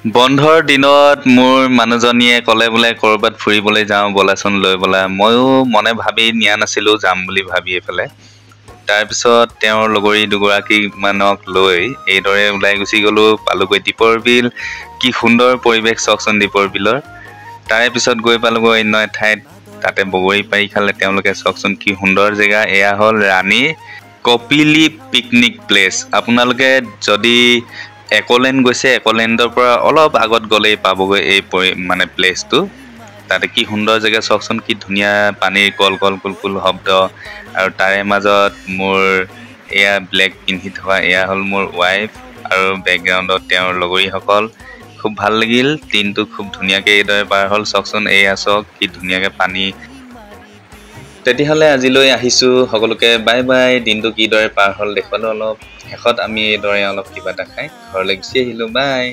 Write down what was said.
বন্ধৰ দিনত মোৰ মানুহজনীয়ে ক'লে বোলে ক'ৰবাত ফুৰিবলৈ যাওঁ ব'লাচোন লৈ ব'লা। ময়ো মনে ভাবি নিয়া নাছিলোঁ যাম বুলি ভাবি পেলাই। তাৰপিছত তেওঁৰ লগৰী দুগৰাকীমানক লৈ এইদৰে ওলাই গুচি গ'লোঁ, পালোগৈ দীপৰ বিল। কি সুন্দৰ পৰিৱেশ চাওকচোন দীপৰ বিলৰ। তাৰে পিছত গৈ পালোগৈ অন্য এঠাইত, তাতে বগৰী পাৰি খালে তেওঁলোকে। চাওকচোন কি সুন্দৰ জেগা। এয়া হ'ল ৰাণী কপিলী পিকনিক প্লেচ। আপোনালোকে যদি একলেণ্ড গৈছে, একলেণ্ডৰ পৰা অলপ আগত গ'লেই পাবগৈ এই প্লেচটো। তাতে কি সুন্দৰ জেগা চাওকচোন, কি ধুনীয়া পানীৰ কল কল কুলকুল শব্দ। আৰু তাৰে মাজত মোৰ এয়া ব্লেক পিন্ধি থকা এয়া হ'ল মোৰ ৱাইফ, আৰু বেকগ্ৰাউণ্ডত তেওঁৰ লগৰীসকল। খুব ভাল লাগিল, দিনটো খুব ধুনীয়াকৈ এইদৰে পাৰ হ'ল। চাওকচোন এয়া চাওক কি ধুনীয়াকৈ পানী। তেতিয়াহ'লে আজিলৈ আহিছোঁ, সকলোকে বাই বাই। দিনটো কিদৰে পাৰ হ'ল দেখুৱালোঁ অলপ। শেষত আমি এইদৰে অলপ কিবা এটা খাই ঘৰলৈ গুচি আহিলোঁ। বাই।